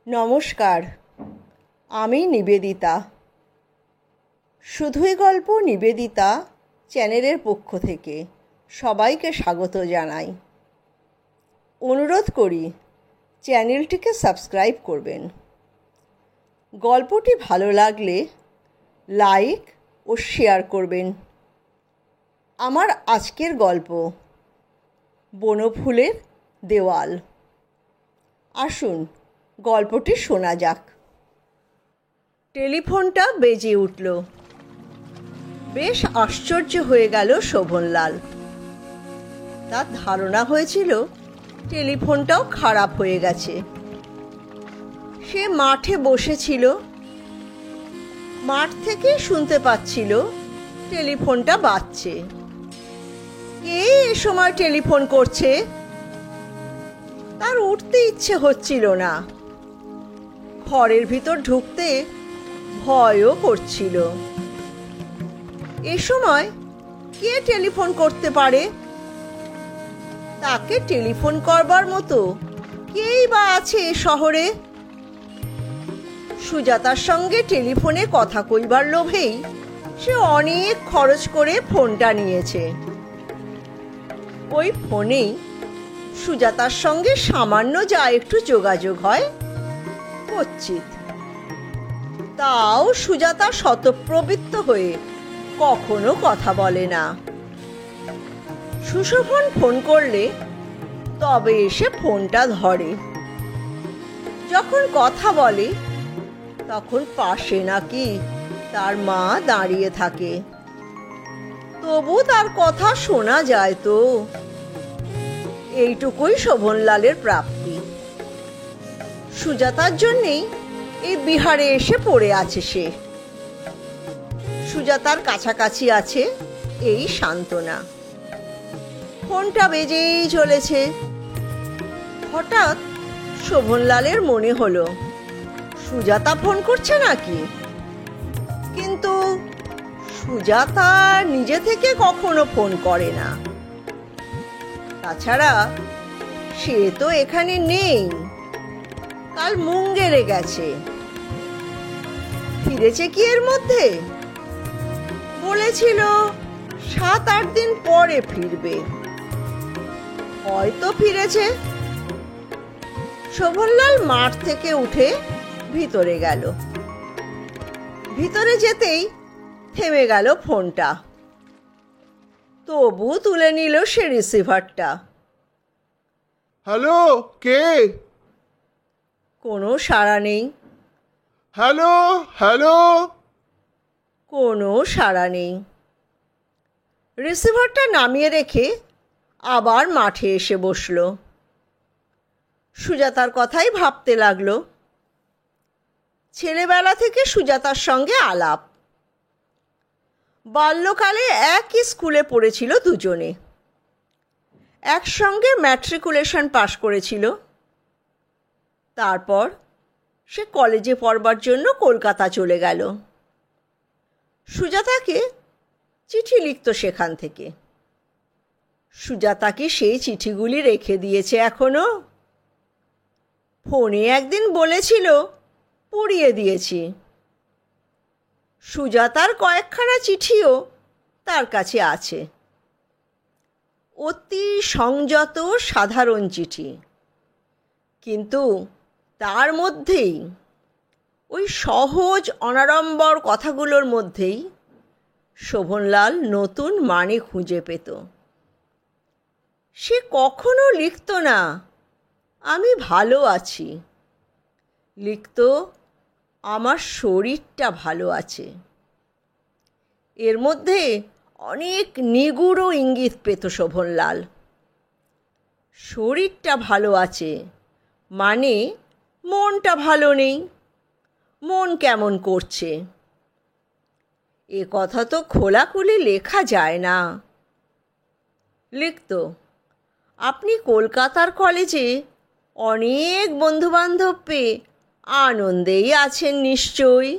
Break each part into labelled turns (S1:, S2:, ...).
S1: নমস্কার, আমি নিবেদিতা। শুধুই গল্প নিবেদিতা চ্যানেলের পক্ষ থেকে সবাইকে স্বাগত জানাই। অনুরোধ করি চ্যানেলটিকে সাবস্ক্রাইব করবেন। গল্পটি ভালো লাগলে লাইক ও শেয়ার করবেন। আমার আজকের গল্প বনফুলের দেওয়াল। আসুন গল্পটি শোনা যাক। টেলিফোনটা বেজে উঠল। বেশ আশ্চর্য হয়ে গেল শোভনলাল। তার ধারণা হয়েছিল টেলিফোনটাও খারাপ হয়ে গেছে। সে মাঠে বসেছিল। মাঠ থেকে শুনতে পাচ্ছিল টেলিফোনটা বাজছে। কে এ সময় টেলিফোন করছে? তার উঠতে ইচ্ছে হচ্ছিল না। ঘরের ভিতর ঢুকতে ভয়ও করছিল। এ সময় কে টেলিফোন করতে পারে? তাকে টেলিফোন করবার মতো কেই বা আছে এ শহরে? সুজাতার সঙ্গে টেলিফোনে কথা কইবার লোভেই সে অনেক খরচ করে ফোনটা নিয়েছে। ওই ফোনেই সুজাতার সঙ্গে সামান্য যা একটু যোগাযোগ হয় কচ্ছিত। তাও সুজাতা শতপ্রবৃত্ত হয়ে কখনো কথা বলে না। সুশোভন ফোন করলে তবে এসে ফোনটা ধরে। যখন কথা বলে তখন পাশে নাকি তার মা দাঁড়িয়ে থাকে। তবু তার কথা শোনা যায় তো। এইটুকুই শোভনলালের প্রাপ্তি। সুজাতার জন্যেই এই বিহারে এসে পড়ে আছে সে। সুজাতার কাছাকাছি আছে এই সান্ত্বনা। ফোনটা বেজেই চলেছে। হঠাৎ শোভনলালের মনে হলো সুজাতা ফোন করছে নাকি। কিন্তু সুজাতা নিজে থেকে কখনো ফোন করে না। তাছাড়া সে তো এখানে নেই, কাল মুঙ্গেরে গেছে। ফিরেছে কি এর মধ্যে? বলেছিল 7-8 দিন পরে ফিরবে। হয়তো ফিরেছে। শোভনলাল মাঠ থেকে উঠে ভিতরে গেল। ভিতরে যেতেই থেমে গেল ফোনটা। তবু তুলে নিল সে রিসিভারটা।
S2: হ্যালো, কে?
S1: কোনো সাড়া নেই।
S2: Hello hello.
S1: কোনো সাড়া নেই। রিসিভারটা নামিয়ে রেখে আবার মাঠে এসে বসল। সুজাতার কথাই ভাবতে লাগলো। ছেলেবেলা থেকে সুজাতার সঙ্গে আলাপ। বাল্যকালে একই স্কুলে পড়েছিল দুজনে। একসঙ্গে ম্যাট্রিকুলেশন পাশ করেছিল। তারপর সে কলেজে পড়বার জন্য কলকাতা চলে গেল। সুজাতাকে চিঠি লিখত সেখান থেকে। সুজাতা কি সেই চিঠিগুলি রেখে দিয়েছে এখনো? ফোনে একদিন বলেছিল পুড়িয়ে দিয়েছি। সুজাতার কয়েকখানা চিঠিও তার কাছে আছে। অতি সংযত সাধারণ চিঠি, কিন্তু তার মধ্যেই, ওই সহজ অনাড়ম্বর কথাগুলোর মধ্যেই শোভনলাল নতুন মানে খুঁজে পেত। সে কখনো লিখত না আমি ভালো আছি, লিখত আমার শরীরটা ভালো আছে। এর মধ্যে অনেক নিগূঢ় ইঙ্গিত পেত শোভনলাল। শরীরটা ভালো আছে মানে মনটা ভালো নেই। মন কেমন করছে এ কথা তো খোলাখুলি লেখা যায় না। লিখত আপনি কলকাতার কলেজে অনেক বন্ধুবান্ধব পেয়ে আনন্দেই আছেন নিশ্চয়ই।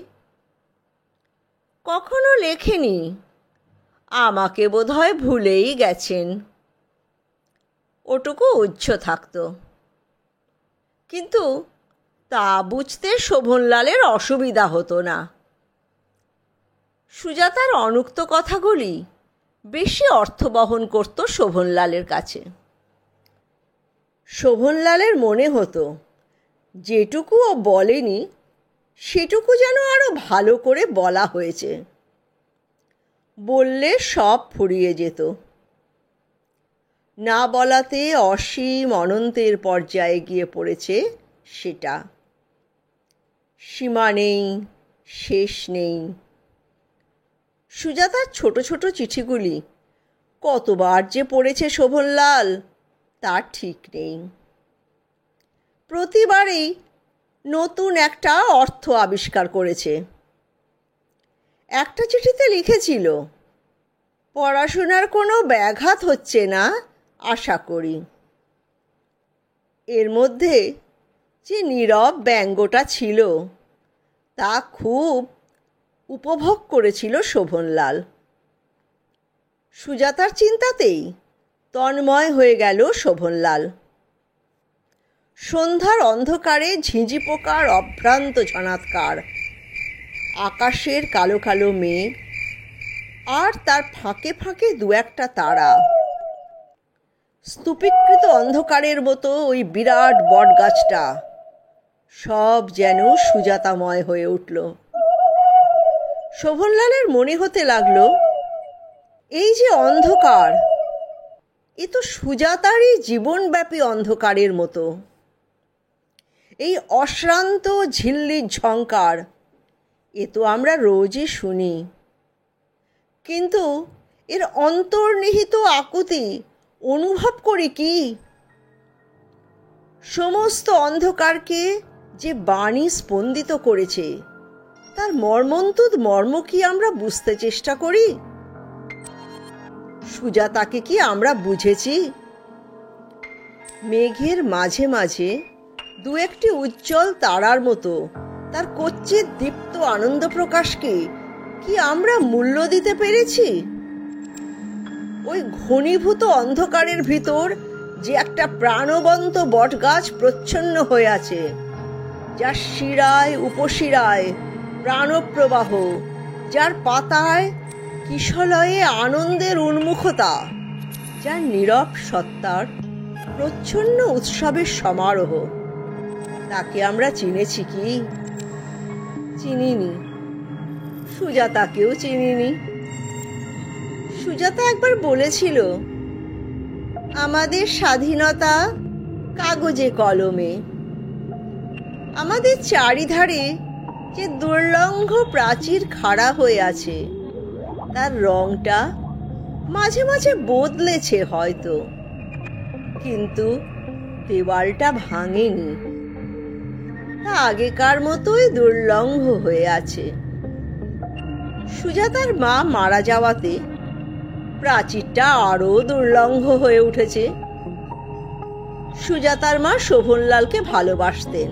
S1: কখনো লেখেনি আমাকে বোধহয় ভুলেই গেছেন। ওটুকু উচ্চ থাকত। কিন্তু তা বুঝতে শোভনলালের অসুবিধা হতো না। সুজাতার অনুক্ত কথাগুলি বেশি অর্থ বহন করত শোভনলালের কাছে। শোভনলালের মনে হতো যেটুকু ও বলেনি সেটুকু যেন আরও ভালো করে বলা হয়েছে। বললে সব ফুরিয়ে যেত। না বলাতে অসীম অনন্তের পর্যায়ে গিয়ে পড়েছে সেটা। সীমা নেই, শেষ নেই। সুজাতার ছোট ছোট চিঠিগুলি কতবার যে পড়েছে শোভনলাল তার ঠিক নেই। প্রতিবারেই নতুন একটা অর্থ আবিষ্কার করেছে। একটা চিঠিতে লিখেছিল, পড়াশোনার কোনো ব্যাঘাত হচ্ছে না আশা করি। এর মধ্যে যে নীরব ব্যঙ্গটা ছিল তা খুব উপভোগ করেছিল শোভনলাল। সুজাতার চিন্তাতেই তন্ময় হয়ে গেল শোভনলাল। সন্ধ্যার অন্ধকারে ঝিঁঝি পোকার অভ্রান্ত ঝনাৎকার, আকাশের কালো কালো মেঘ, আর তার ফাঁকে ফাঁকে দু একটা তারা, স্তূপীকৃত অন্ধকারের মতো ওই বিরাট বটগাছটা, সব যেন সুজাতাময় হয়ে উঠল। শোভনলালের মনে হতে লাগলো, এই যে অন্ধকার, এ তো সুজাতারই জীবনব্যাপী অন্ধকারের মতো। এই অশ্রান্ত ঝিল্লির ঝংকার, এ তো আমরা রোজই শুনি, কিন্তু এর অন্তর্নিহিত আকুতি অনুভব করি কি? সমস্ত অন্ধকারকে যে বাণী স্পন্দিত করেছে তার মর্মন্তুদ মর্ম কি আমরা বুঝতে চেষ্টা করি? সুজাতাকে কি আমরা বুঝেছি? মেঘের মাঝে মাঝে দু একটি উজ্জ্বল তারার মতো তার কচ্ছিৎ দীপ্ত আনন্দ প্রকাশকে কি আমরা মূল্য দিতে পেরেছি? ওই ঘনীভূত অন্ধকারের ভিতর যে একটা প্রাণবন্ত বটগাছ প্রচ্ছন্ন হয়ে আছে, যার শিরায় উপশিরায় প্রাণপ্রবাহ, যার পাতায় কিশলয়ে আনন্দের উন্মুখতা, যার নীরব সত্তার প্রচ্ছন্ন উৎসবের সমারোহ, তাকে আমরা চিনেছি কি? চিনিনি। সুজাতাকেও চিনিনি। সুজাতা একবার বলেছিল, আমাদের স্বাধীনতা কাগজে কলমে। আমাদের চারিধারে যে দুর্লঙ্ঘ প্রাচীর খাড়া হয়ে আছে তার রংটা মাঝে মাঝে বদলেছে হয়তো, কিন্তু দেওয়ালটা ভাঙেনি, তা আগেকার মতোই দুর্লঙ্ঘ হয়ে আছে। সুজাতার মা মারা যাওয়াতে প্রাচীরটা আরো দুর্লঙ্ঘ হয়ে উঠেছে। সুজাতার মা শোভনলালকে ভালোবাসতেন।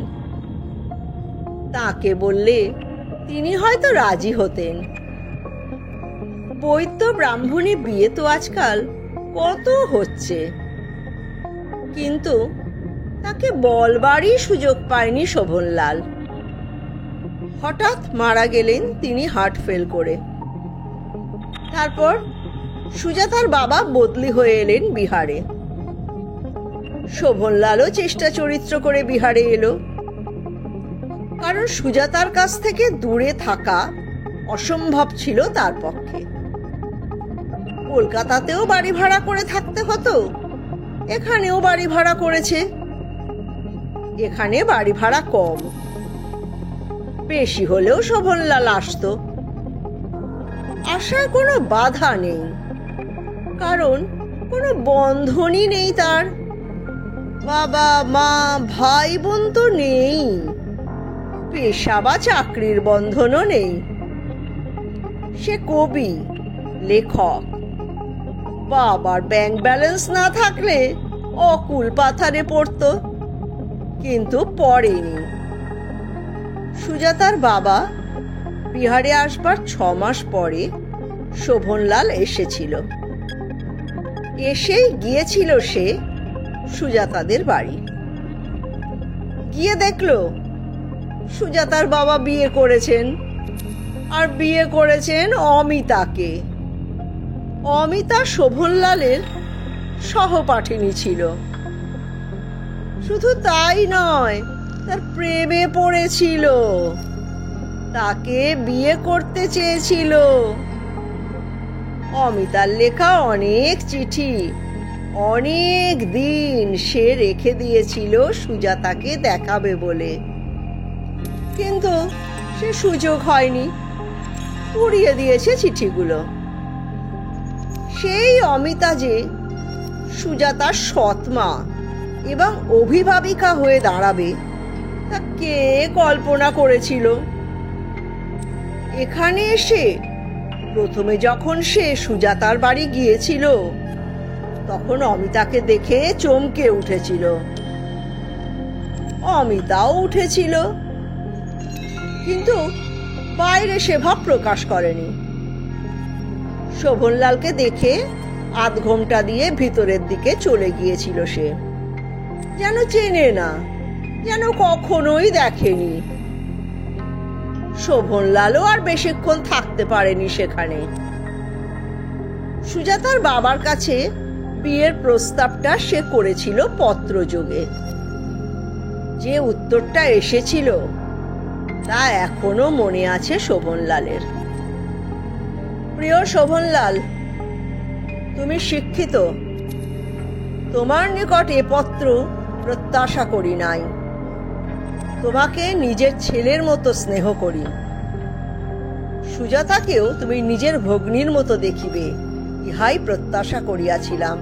S1: তাকে বললে তিনি হয়তো রাজি হতেন। বৈদ্য ব্রাহ্মণী বিয়ে তো আজকাল কত হচ্ছে, কিন্তু তাকে বলবারই সুযোগ পায়নি শোভনলাল। হঠাৎ মারা গেলেন তিনি হার্ট ফেল করে। তারপর সুজাতার বাবা বদলি হয়ে এলেন বিহারে। শোভনলালও চেষ্টা চরিত্র করে বিহারে এলো, কারণ সুজাতার কাছ থেকে দূরে থাকা অসম্ভব ছিল তার পক্ষে। কলকাতাতেও বাড়ি ভাড়া করে থাকতে হতো, এখানেও বাড়ি ভাড়া করেছে। এখানে বাড়ি ভাড়া কম, বেশি হলেও শোভনলাল আসতো। আসার কোনো বাধা নেই, কারণ কোনো বন্ধনই নেই তার। বাবা মা ভাই বোন তো নেই, পেশা বা চাকরির বন্ধনও নেই। সে কবি, লেখক। বাবার ব্যাংক ব্যালেন্স না থাকলে অকুল পাথারে পড়তো, কিন্তু পড়েনি। সুজাতার বাবা বিহারে আসবার 6 মাস পরে শোভনলাল এসেছিল। এসেই গিয়েছিল সে সুজাতাদের বাড়ি। গিয়ে দেখলো সুজাতার বাবা বিয়ে করেছেন, আর বিয়ে করেছেন অমিতাকে। অমিতা শোভনলালের সহপাঠিনী ছিল। শুধু তাই নয়, তার প্রেমে পড়েছিল, তাকে বিয়ে করতে চেয়েছিল। অমিতার লেখা অনেক চিঠি অনেক দিন সে রেখে দিয়েছিল সুজাতাকে দেখাবে বলে, কিন্তু সে সুযোগ হয়নি, পুড়িয়ে দিয়েছে চিঠিগুলো। সেই অমিতা যে সুজাতার সৎমা এবং অভিভাবিকা হয়ে দাঁড়াবে, তা কে কল্পনা করেছিল? এখানে এসে প্রথমে যখন সে সুজাতার বাড়ি গিয়েছিল, তখন অমিতাকে দেখে চমকে উঠেছিল। অমিতাও উঠেছিল, কিন্তু বাইরে সে ভাব প্রকাশ করেনি। শোভনলালকে দেখে আধ ঘোমটা দিয়ে ভিতরের দিকে চলে গিয়েছিল সে, যেন চেনে না, যেন কখনোই দেখেনি। শোভনলালও আর বেশিক্ষণ থাকতে পারেনি সেখানে। সুজাতার বাবার কাছে বিয়ের প্রস্তাবটা সে করেছিল পত্রযোগে। যে উত্তরটা এসেছিল তা এখনো মনে আছে শোভনলালের। প্রিয় শোভনলাল, তুমি শিক্ষিত, তোমার নিকট এ পত্র প্রত্যাশা করি নাই। তোমাকে নিজের ছেলের মতো স্নেহ করি। সুজাতাকেও তুমি নিজের ভগ্নীর মতো দেখিবে, ইহাই প্রত্যাশা করিয়াছিলাম।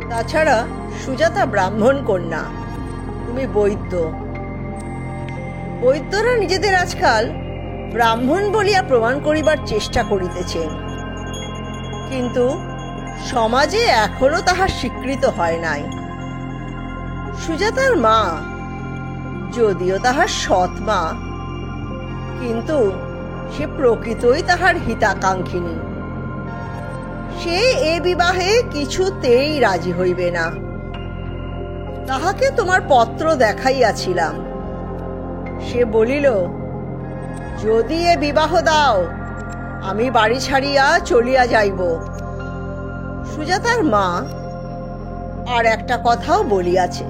S1: তাছাড়া সুজাতা ব্রাহ্মণ কন্যা, তুমি বৈদ্য। বৈদ্যরা নিজেদের আজকাল ব্রাহ্মণ বলিয়া প্রমাণ করিবার চেষ্টা করিতেছেন, কিন্তু সমাজে এখনো তাহা স্বীকৃত হয় নাই। সুজাতার মা যদিও তাহার সৎ মা, কিন্তু সে প্রকৃতই তাহার হিতাকাঙ্ক্ষিনী। সে এ বিবাহে কিছুতেই রাজি হইবে না। তাহাকে তোমার পত্র দেখাইয়াছিলাম। সে বলিল, যদি এ বিবাহ দাও, আমি বাড়ি ছাড়িয়া চলিয়া যাইব। সুজাতার মা আর একটা কথাও বলিয়াছে,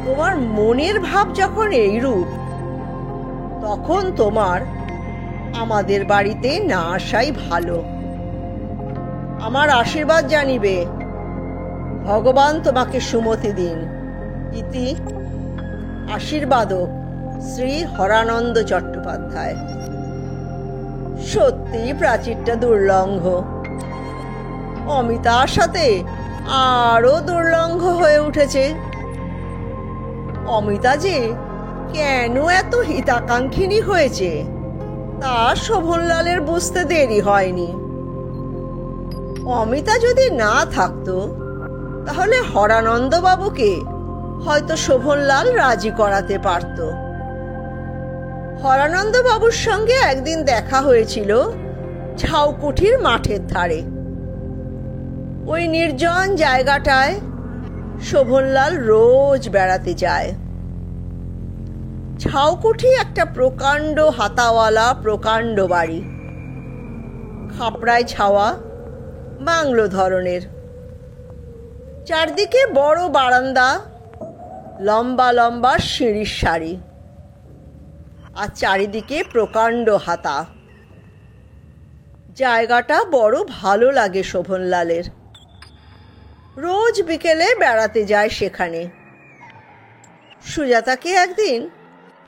S1: তোমার মনের ভাব যখন এইরূপ, তখন তোমার আমাদের বাড়িতে না আসাই ভালো। আমার আশীর্বাদ জানিবে। ভগবান তোমাকে সুমতি দিন। ইতি আশীর্বাদক শ্রী হরানন্দ চট্টোপাধ্যায়। সত্যি প্রাচীরটা দুর্লঙ্ঘ। অমিতার সাথে আরো দুর্লঙ্ঘ হয়ে উঠেছে। অমিতা যে কেন এত হিতাকাঙ্ক্ষিনী হয়েছে তা শোভনলালের বুঝতে দেরি হয়নি। অমিতা যদি না থাকতো, তাহলে হরানন্দ বাবুকে হয়তো শোভনলাল রাজি করাতে পারত। হরানন্দ বাবুর সঙ্গে একদিন দেখা হয়েছিল ঝাউকুঠির মাঠের ধারে। ওই নির্জন জায়গাটায় শোভনলাল রোজ বেড়াতে যায়। ঝাউকুঠি একটা প্রকাণ্ড হাতাওয়ালা প্রকাণ্ড বাড়ি, খাপড়ায় ছাওয়া, বাংলো ধরনের। চারদিকে বড় বারান্দা, লম্বা লম্বা সিঁড়ির সারি, আর চারিদিকে প্রকাণ্ড হাতা। জায়গাটা বড় ভালো লাগে শোভনলালের। রোজ বিকেলে বেড়াতে যায় সেখানে। সুজাতাকে একদিন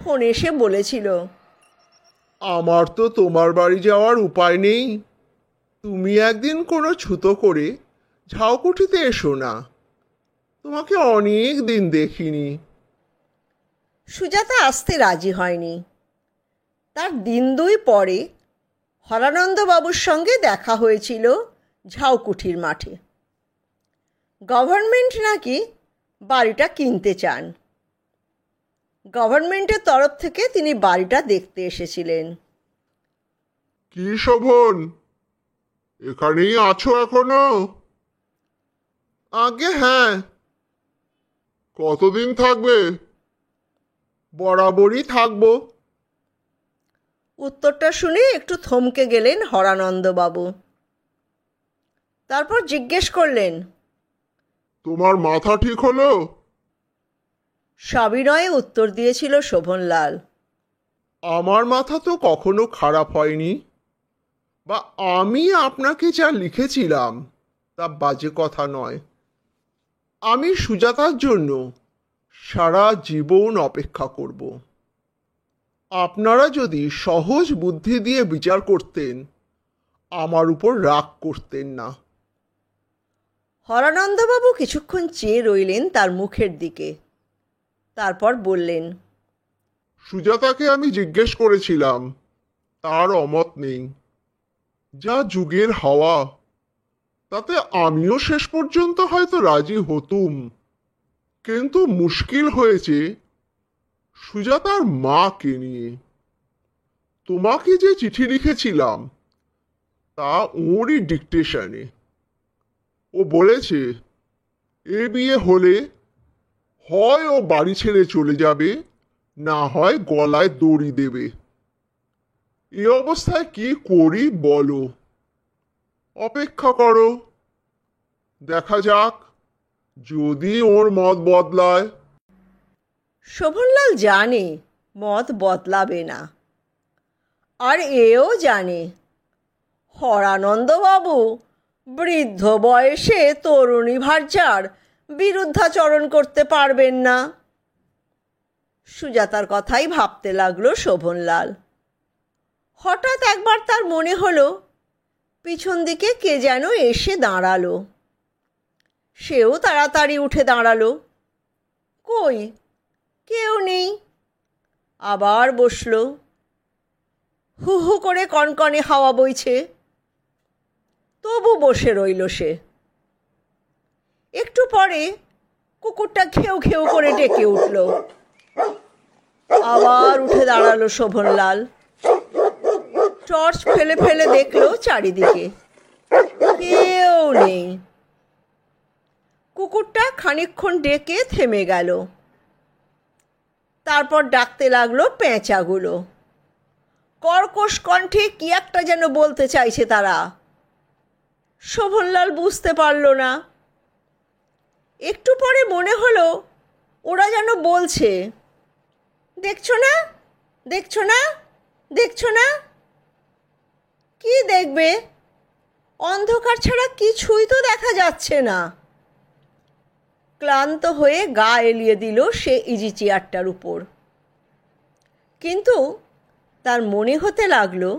S1: ফোন এসে বলেছিল,
S2: আমার তো তোমার বাড়ি যাওয়ার উপায় নেই, তুমি একদিন কোনো ছুতো করে ঝাউকুঠিতে এসো না, তোমাকে অনেক দিন দেখিনি।
S1: সুজাতা আসতে রাজি হয়নি। তার দিন দুই পরে হরানন্দ বাবুর সঙ্গে দেখা হয়েছিল ঝাউকুঠির মাঠে। গভর্নমেন্ট নাকি বাড়িটা কিনতে চান। গভর্নমেন্টের তরফ থেকে তিনি বাড়িটা দেখতে এসেছিলেন।
S2: কি শোভন, এখানেই আছো এখনো? আগে হ্যাঁ। কতদিন থাকবে? বরাবরই থাকবো।
S1: উত্তরটা শুনে একটু থমকে গেলেন হরানন্দবাবু। তারপর জিজ্ঞেস করলেন,
S2: তোমার মাথা ঠিক হলো?
S1: সবিনয়ে উত্তর দিয়েছিল শোভনলাল,
S2: আমার মাথা তো কখনো খারাপ হয়নি, বা আমি আপনাকে যা লিখেছিলাম তা বাজে কথা নয়। আমি সুজাতার জন্য সারা জীবন অপেক্ষা করব। আপনারা যদি সহজ বুদ্ধি দিয়ে বিচার করতেন, আমার উপর রাগ করতেন না।
S1: হরানন্দবাবু কিছুক্ষণ চেয়ে রইলেন তার মুখের দিকে। তারপর বললেন,
S2: সুজাতাকে আমি জিজ্ঞেস করেছিলাম, তার অমত নেই। যা যুগের হাওয়া, তাতে আমিও শেষ পর্যন্ত হয়তো রাজি হতুম, কিন্তু মুশকিল হয়েছে সুজাতার মাকে নিয়ে। তোমাকে যে চিঠি লিখেছিলাম তা ওরই ডিকটেশনে। ও বলেছে এ বিয়ে হলে হয় ও বাড়ি ছেড়ে চলে যাবে, না হয় গলায় দড়ি দেবে। এ অবস্থায় কি করি বলো? অপেক্ষা করো, দেখা যাক, যদি ওর মত বদলায়।
S1: শোভনলাল জানে মত বদলাবে না, আর এও জানে হরানন্দবাবু বৃদ্ধ বয়সে তরুণী ভার্যার বিরুদ্ধাচরণ করতে পারবেন না। সুজাতার কথাই ভাবতে লাগলো শোভনলাল। হঠাৎ একবার তার মনে হলো পিছন দিকে কে যেন এসে দাঁড়ালো। সেও তাড়াতাড়ি উঠে দাঁড়ালো। কই, কেউ নেই। আবার বসলো। হু হু করে কনকনে হাওয়া বইছে, তবু বসে রইল সে। একটু পরে কুকুরটা ঘেউ ঘেউ করে ডেকে উঠল। আবার উঠে দাঁড়ালো শোভনলাল। টর্চ ফেলে ফেলে দেখলো চারিদিকে, কেউ নেই। কুকুরটা খানিকক্ষণ ডেকে থেমে গেল। তারপর ডাকতে লাগলো পেঁচাগুলো। কর্কশ কণ্ঠে কি একটা যেন বলতে চাইছে তারা। শোভনলাল বুঝতে পারল না। একটু পরে মনে হলো ওরা যেন বলছে, দেখছো না, দেখছো না, দেখছো না। কি দেখবে? অন্ধকার ছাড়া কিছুই তো দেখা যাচ্ছে না। ক্লান্ত হয়ে গা এলিয়ে দিল সে ইজি চেয়ারটার উপর। কিন্তু তার মনে হতে লাগলো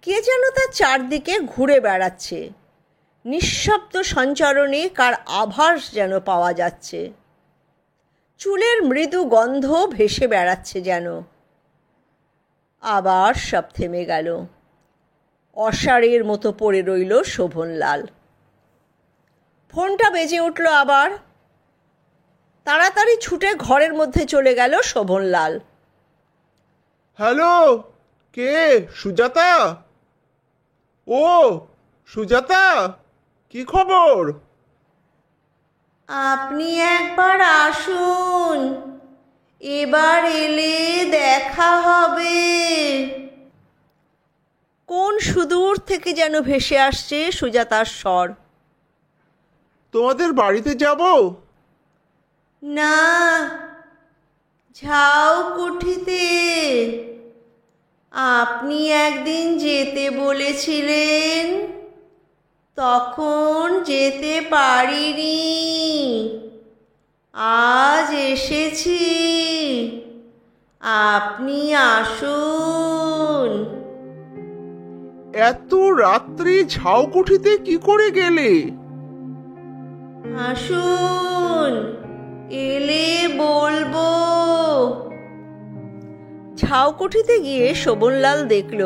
S1: কে যেন তার চারদিকে ঘুরে বেড়াচ্ছে। নিঃশব্দ সঞ্চারণে কার আভাস যেন পাওয়া যাচ্ছে। চুলের মৃদু গন্ধ ভেসে বেড়াচ্ছে যেন। আবার সব থেমে গেল। অসাড়ের মতো পড়ে রইল শোভনলাল। ফোনটা বেজে উঠল আবার। তাড়াতাড়ি ছুটে ঘরের মধ্যে চলে গেল শোভনলাল।
S2: হ্যালো, কে? সুজাতা? ও সুজাতা, কি খবর?
S1: আপনি একবার আসুন, এবার এলে দেখা হবে। কোন সুদূর থেকে যেন ভেসে আসছে সুজাতার স্বর।
S2: তোমাদের বাড়িতে যাব?
S1: না, ঝাউকুঠিতে। আপনি একদিন যেতে বলেছিলেন, তখন যেতে পারিনি। আজ এসেছি, আপনি আসুন।
S2: এত রাত্রি ঝাউকুঠিতে কি করে গেলে?
S1: আসুন, এলে বলবো। ঝাউকুঠিতে গিয়ে শোভনলাল দেখল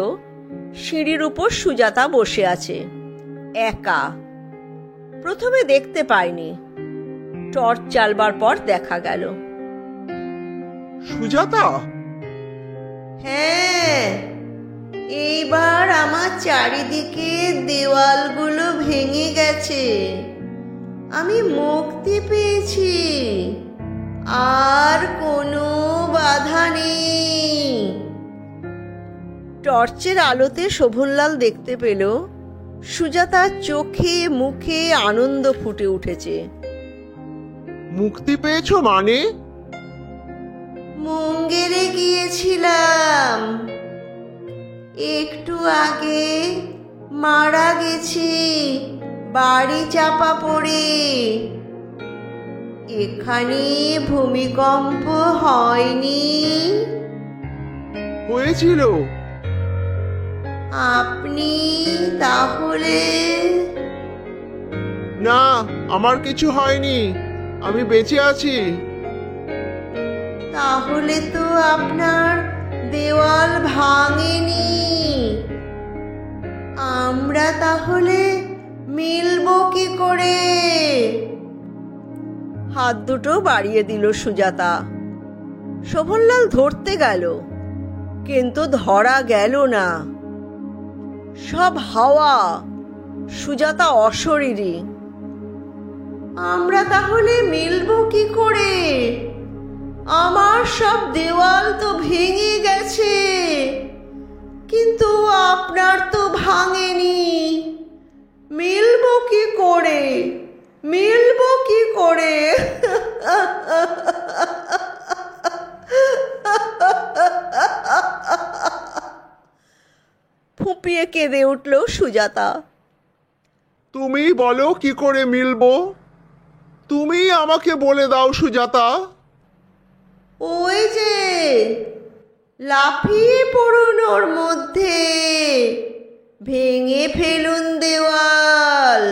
S1: সিঁড়ির উপর সুজাতা বসে আছে, একা। প্রথমে দেখতে পায়নি, টর্চ জ্বালবার পর দেখা গেল।
S2: সুজাতা?
S1: হ্যাঁ, এইবার আমার চারিদিকে দেওয়ালগুলো ভেঙে গেছে। আমি মুক্তি পেয়েছি। আর কোনো বাধা নেই। টর্চের আলোতে শোভনলাল দেখতে পেল সুজাতার চোখে মুখে আনন্দ ফুটে উঠেছে।
S2: মুক্তি পেয়েছো মানে?
S1: মুঙ্গেরে গিয়েছিলাম, একটু আগে মারা গেছি বাড়ি চাপা পড়ে। এখানে ভূমিকম্প হয়নি?
S2: হয়েছিল।
S1: আপনি তাহলে?
S2: না, আমার কিছু হয়নি, আমি বেঁচে আছি।
S1: তাহলে তো আপনার দেওয়াল ভাঙেনি। আমরা তাহলে মিলবো কি করে? হাত দুটো বাড়িয়ে দিল সুজাতা। শোভনলাল ধরতে গেল, কিন্তু ধরা গেল না। সব হাওয়া, সুজাতা অশরীরী। আমরা তাহলে মিলবো কি করে? আমার সব দেওয়াল তো ভেঙে গেছে, কিন্তু আপনার তো ভাঙেনি। মিলবো কি করে? মিলবো কি করে? ফুঁপিয়ে কেঁদে উঠল সুজাতা।
S2: তুমি বলো কি করে মিলবো? তুমি আমাকে বলে দাও সুজাতা।
S1: ওই যে লাফিয়ে পড়ুন ওর মধ্যে, ভেঙে ফেলুন দেওয়াল।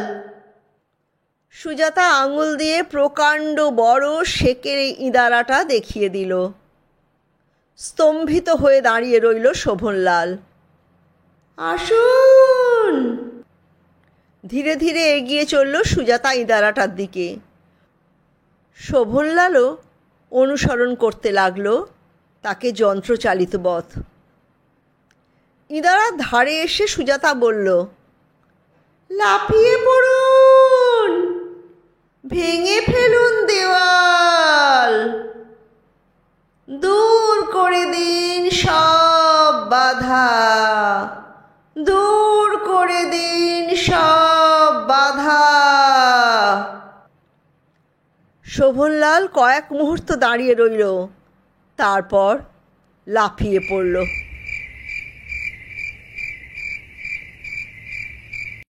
S1: সুজাতা আঙুল দিয়ে প্রকাণ্ড বড় শেকের ইঁদারাটা দেখিয়ে দিল। স্তম্ভিত হয়ে দাঁড়িয়ে রইল শোভনলাল। আসুন। ধীরে ধীরে এগিয়ে চলল সুজাতা ইঁদারাটার দিকে। শোভনলালও অনুসরণ করতে লাগলো তাকে যন্ত্রচালিত পথ। ইঁদারার ধারে এসে সুজাতা বলল, লাফিয়ে পড়ুন, ভেঙে ফেলুন দেওয়াল, দূর করে দিন সব বাধা, দূর করে দিন সব বাধা। শোভনলাল কয়েক মুহূর্ত দাঁড়িয়ে রইল, তারপর লাফিয়ে পড়ল।